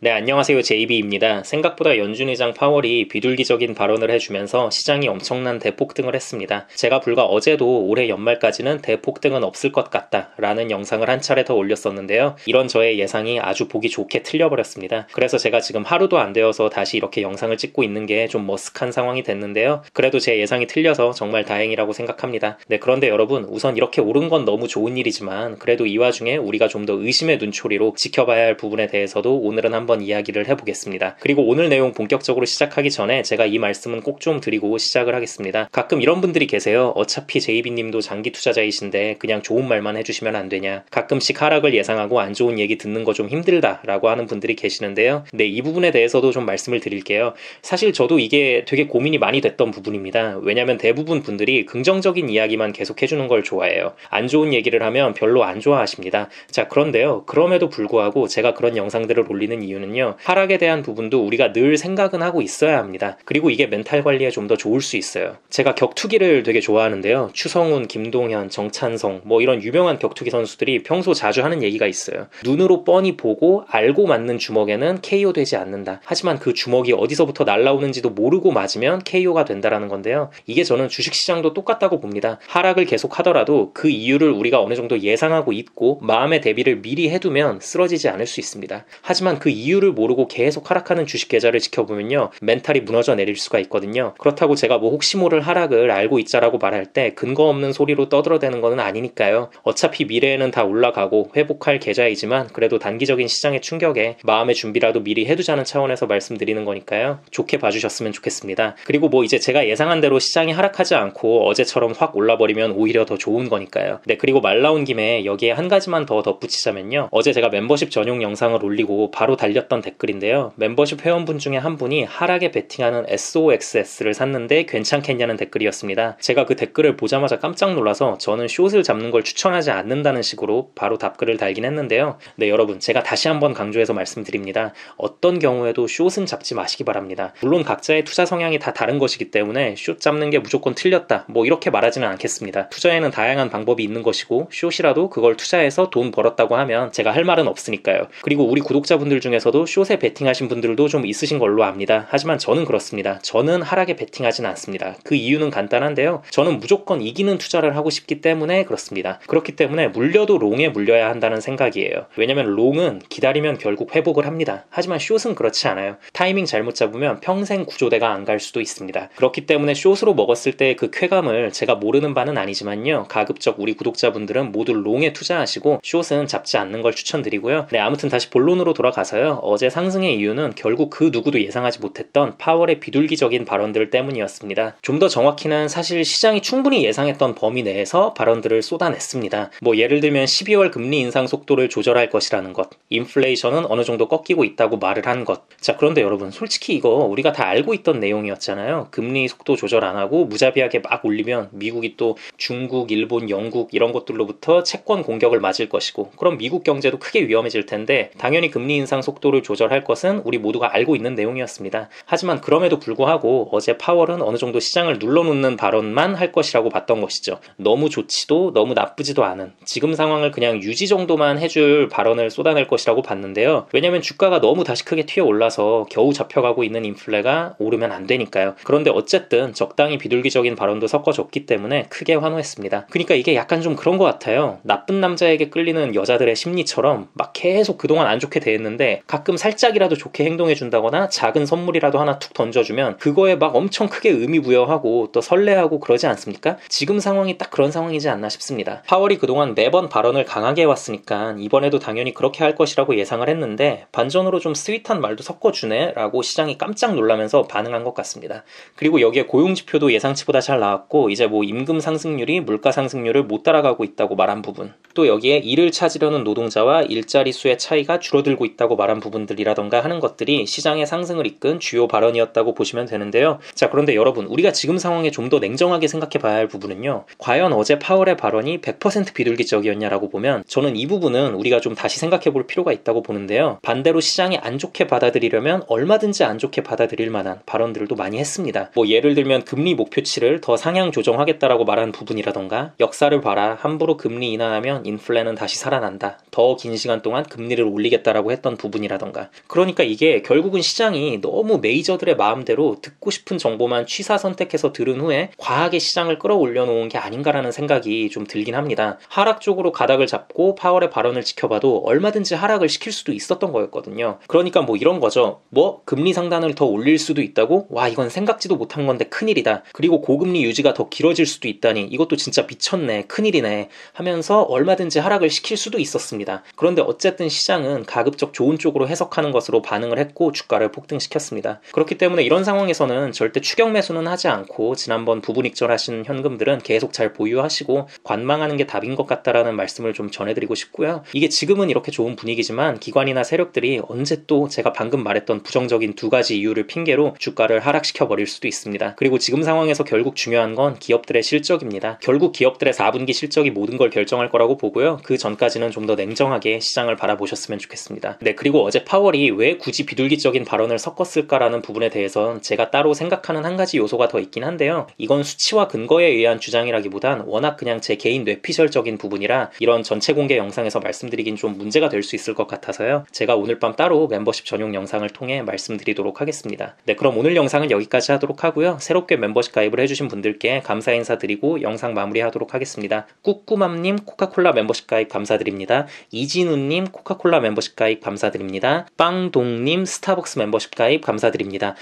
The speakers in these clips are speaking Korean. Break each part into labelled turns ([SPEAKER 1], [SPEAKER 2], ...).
[SPEAKER 1] 네, 안녕하세요. JB입니다. 생각보다 연준 의장 파월이 비둘기적인 발언을 해주면서 시장이 엄청난 대폭등을 했습니다. 제가 불과 어제도 올해 연말까지는 대폭등은 없을 것 같다 라는 영상을 한 차례 더 올렸었는데요. 이런 저의 예상이 아주 보기 좋게 틀려버렸습니다. 그래서 제가 지금 하루도 안 되어서 다시 이렇게 영상을 찍고 있는 게 좀 머쓱한 상황이 됐는데요. 그래도 제 예상이 틀려서 정말 다행이라고 생각합니다. 네, 그런데 여러분, 우선 이렇게 오른 건 너무 좋은 일이지만 그래도 이 와중에 우리가 좀 더 의심의 눈초리로 지켜봐야 할 부분에 대해서도 오늘은 한번 이야기를 해보겠습니다. 그리고 오늘 내용 본격적으로 시작하기 전에 제가 이 말씀은 꼭 좀 드리고 시작을 하겠습니다. 가끔 이런 분들이 계세요. 어차피 JB님도 장기 투자자이신데 그냥 좋은 말만 해주시면 안 되냐. 가끔씩 하락을 예상하고 안 좋은 얘기 듣는 거 좀 힘들다 라고 하는 분들이 계시는데요. 네, 이 부분에 대해서도 좀 말씀을 드릴게요. 사실 저도 이게 되게 고민이 많이 됐던 부분입니다. 왜냐면 대부분 분들이 긍정적인 이야기만 계속 해주는 걸 좋아해요. 안 좋은 얘기를 하면 별로 안 좋아하십니다. 자, 그런데요. 그럼에도 불구하고 제가 그런 영상들을 올리는 이유는요. 하락에 대한 부분도 우리가 늘 생각은 하고 있어야 합니다. 그리고 이게 멘탈 관리에 좀 더 좋을 수 있어요. 제가 격투기를 되게 좋아하는데요. 추성훈, 김동현, 정찬성 뭐 이런 유명한 격투기 선수들이 평소 자주 하는 얘기가 있어요. 눈으로 뻔히 보고 알고 맞는 주먹에는 KO 되지 않는다. 하지만 그 주먹이 어디서부터 날아오는지도 모르고 맞으면 KO가 된다라는 건데요. 이게 저는 주식시장도 똑같다고 봅니다. 하락을 계속 하더라도 그 이유를 우리가 어느 정도 예상하고 있고 마음의 대비를 미리 해두면 쓰러지지 않을 수 있습니다. 하지만 그 이유를 모르고 계속 하락하는 주식 계좌를 지켜보면요. 멘탈이 무너져 내릴 수가 있거든요. 그렇다고 제가 뭐 혹시 모를 하락을 알고 있자라고 말할 때 근거 없는 소리로 떠들어대는 거는 아니니까요. 어차피 미래에는 다 올라가고 회복할 계좌이지만 그래도 단기적인 시장의 충격에 마음의 준비라도 미리 해두자는 차원에서 말씀드리는 거니까요. 좋게 봐주셨으면 좋겠습니다. 그리고 뭐 이제 제가 예상한 대로 시장이 하락하지 않고 어제처럼 확 올라버리면 오히려 더 좋은 거니까요. 네, 그리고 말 나온 김에 여기에 한 가지만 더 덧붙이자면요. 어제 제가 멤버십 전용 영상을 올리고 바로 달렸던 댓글인데요. 멤버십 회원분 중에 한 분이 하락에 베팅하는 SOXS를 샀는데 괜찮겠냐는 댓글이었습니다. 제가 그 댓글을 보자마자 깜짝 놀라서 저는 숏을 잡는 걸 추천하지 않는다는 식으로 바로 답글을 달긴 했는데요. 네, 여러분, 제가 다시 한번 강조해서 말씀드립니다. 어떤 경우에도 숏은 잡지 마시기 바랍니다. 물론 각자의 투자 성향이 다 다른 것이기 때문에 숏 잡는 게 무조건 틀렸다 뭐 이렇게 말하지는 않겠습니다. 투자에는 다양한 방법이 있는 것이고 숏이라도 그걸 투자해서 돈 벌었다고 하면 제가 할 말은 없으니까요. 그리고 우리 구독자분들 중에서도 숏에 베팅하신 분들도 좀 있으신 걸로 압니다. 하지만 저는 그렇습니다. 저는 하락에 베팅하진 않습니다. 그 이유는 간단한데요. 저는 무조건 이기는 투자를 하고 싶기 때문에 그렇습니다. 그렇기 때문에 물려도 롱에 물려야 한다는 생각이에요. 왜냐면 롱은 기다리면 결국 회복을 합니다. 하지만 숏은 그렇지 않아요. 타이밍 잘못 잡으면 평생 구조대가 안 갈 수도 있습니다. 그렇기 때문에 숏으로 먹었을 때 그 쾌감을 제가 모르는 바는 아니지만요. 가급적 우리 구독자분들은 모두 롱에 투자하시고 숏은 잡지 않는 걸 추천드리고요. 네, 아무튼 다시 본론으로 돌아가서요. 어제 상승의 이유는 결국 그 누구도 예상하지 못했던 파월의 비둘기적인 발언들 때문이었습니다. 좀 더 정확히는 사실 시장이 충분히 예상했던 범위 내에서 발언들을 쏟아냈습니다. 뭐 예를 들면 12월 금리 인상 속도를 조절할 것이라는 것, 인플레이션은 어느 정도 꺾이고 있다고 말을 한 것. 자, 그런데 여러분, 솔직히 이거 우리가 다 알고 있던 내용이었잖아요. 금리 속도 조절 안 하고 무자비하게 막 올리면 미국이 또 중국, 일본, 영국 이런 것들로부터 채권 공격을 맞을 것이고 그럼 미국 경제도 크게 위험해질 텐데 당연히 금리 인상 속도를 조절할 것은 우리 모두가 알고 있는 내용이었습니다. 하지만 그럼에도 불구하고 어제 파월은 어느 정도 시장을 눌러놓는 발언만 할 것이라고 봤던 것이죠. 너무 좋지도 너무 나쁘지도 않은 지금 상황을 그냥 유지 정도만 해줄 발언을 쏟아낼 것이라고 봤는데요. 왜냐면 주가가 너무 다시 크게 튀어 올라서 겨우 잡혀가고 있는 인플레가 오르면 안 되니까요. 그런데 어쨌든 적당히 비둘기적인 발언도 섞어줬기 때문에 크게 환호했습니다. 그러니까 이게 약간 좀 그런 것 같아요. 나쁜 남자에게 끌리는 여자들의 심리처럼 막 계속 그동안 안 좋게 대했는데 가끔 살짝이라도 좋게 행동해준다거나 작은 선물이라도 하나 툭 던져주면 그거에 막 엄청 크게 의미 부여하고 또 설레하고 그러지 않습니까? 지금 상황이 딱 그런 상황이지 않나 싶습니다. 파월이 그동안 매번 발언을 강하게 해왔으니까 이번에도 당연히 그렇게 할 것이라고 예상을 했는데 반전으로 좀 스윗한 말도 섞어주네 라고 시장이 깜짝 놀라면서 반응한 것 같습니다. 그리고 여기에 고용지표도 예상치보다 잘 나왔고 이제 뭐 임금 상승률이 물가 상승률을 못 따라가고 있다고 말한 부분, 또 여기에 일을 찾으려는 노동자와 일자리 수의 차이가 줄어들고 있다고 말한 부분들이라던가 하는 것들이 시장의 상승을 이끈 주요 발언이었다고 보시면 되는데요. 자, 그런데 여러분, 우리가 지금 상황에 좀 더 냉정하게 생각해 봐야 할 부분은요. 과연 어제 파월의 발언이 100% 비둘기적이었냐라고 보면 저는 이 부분은 우리가 좀 다시 생각해 볼 필요가 있다고 보는데요. 반대로 시장이 안 좋게 받아들이려면 얼마든지 안 좋게 받아들일 만한 발언들도 많이 했습니다. 뭐 예를 들면 금리 목표치를 더 상향 조정하겠다라고 말한 부분이라던가 역사를 봐라, 함부로 금리 인하하면 인플레는 다시 살아난다, 더 긴 시간 동안 금리를 올리겠다라고 했던 부분이라던가 시장이라던가. 그러니까 이게 결국은 시장이 너무 메이저들의 마음대로 듣고 싶은 정보만 취사 선택해서 들은 후에 과하게 시장을 끌어올려 놓은 게 아닌가라는 생각이 좀 들긴 합니다. 하락 쪽으로 가닥을 잡고 파월의 발언을 지켜봐도 얼마든지 하락을 시킬 수도 있었던 거였거든요. 그러니까 뭐 이런 거죠. 뭐 금리 상단을 더 올릴 수도 있다고? 와, 이건 생각지도 못한 건데 큰일이다. 그리고 고금리 유지가 더 길어질 수도 있다니 이것도 진짜 미쳤네, 큰일이네 하면서 얼마든지 하락을 시킬 수도 있었습니다. 그런데 어쨌든 시장은 가급적 좋은 쪽으로 해석하는 것으로 반응을 했고 주가를 폭등시켰습니다. 그렇기 때문에 이런 상황에서는 절대 추격 매수는 하지 않고 지난번 부분익절하신 현금들은 계속 잘 보유하시고 관망하는 게 답인 것 같다라는 말씀을 좀 전해드리고 싶고요. 이게 지금은 이렇게 좋은 분위기지만 기관이나 세력들이 언제 또 제가 방금 말했던 부정적인 두 가지 이유를 핑계로 주가를 하락시켜 버릴 수도 있습니다. 그리고 지금 상황에서 결국 중요한 건 기업들의 실적입니다. 결국 기업들의 4분기 실적이 모든 걸 결정할 거라고 보고요. 그 전까지는 좀 더 냉정하게 시장을 바라보셨으면 좋겠습니다. 네, 그리고 어제 파월이 왜 굳이 비둘기적인 발언을 섞었을까라는 부분에 대해선 제가 따로 생각하는 한 가지 요소가 더 있긴 한데요. 이건 수치와 근거에 의한 주장이라기보단 워낙 그냥 제 개인 뇌피셜적인 부분이라 이런 전체 공개 영상에서 말씀드리긴 좀 문제가 될 수 있을 것 같아서요. 제가 오늘 밤 따로 멤버십 전용 영상을 통해 말씀드리도록 하겠습니다. 네, 그럼 오늘 영상은 여기까지 하도록 하고요. 새롭게 멤버십 가입을 해주신 분들께 감사 인사드리고 영상 마무리하도록 하겠습니다. 꾸꾸맘님 코카콜라 멤버십 가입 감사드립니다. 이진우님 코카콜라 멤버십 가입 감사드립니다. 빵동님 스타벅스 멤버십 가입 감사드립니다.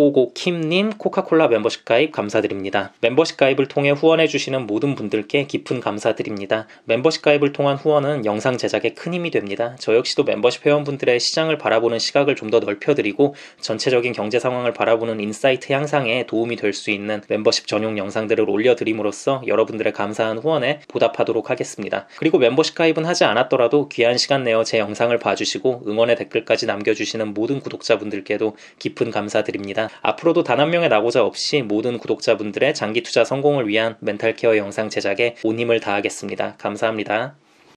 [SPEAKER 1] 고고고킴님 코카콜라 멤버십 가입 감사드립니다. 멤버십 가입을 통해 후원해주시는 모든 분들께 깊은 감사드립니다. 멤버십 가입을 통한 후원은 영상 제작에 큰 힘이 됩니다. 저 역시도 멤버십 회원분들의 시장을 바라보는 시각을 좀 더 넓혀드리고 전체적인 경제 상황을 바라보는 인사이트 향상에 도움이 될 수 있는 멤버십 전용 영상들을 올려드림으로써 여러분들의 감사한 후원에 보답하도록 하겠습니다. 그리고 멤버십 가입은 하지 않았더라도 귀한 시간 내어 제 영상을 봐주시고 응원의 댓글까지 남겨주시는 모든 구독자분들께도 깊은 감사드립니다. 앞으로도 단 한 명의 낙오자 없이 모든 구독자분들의 장기 투자 성공을 위한 멘탈케어 영상 제작에 온 힘을 다하겠습니다. 감사합니다.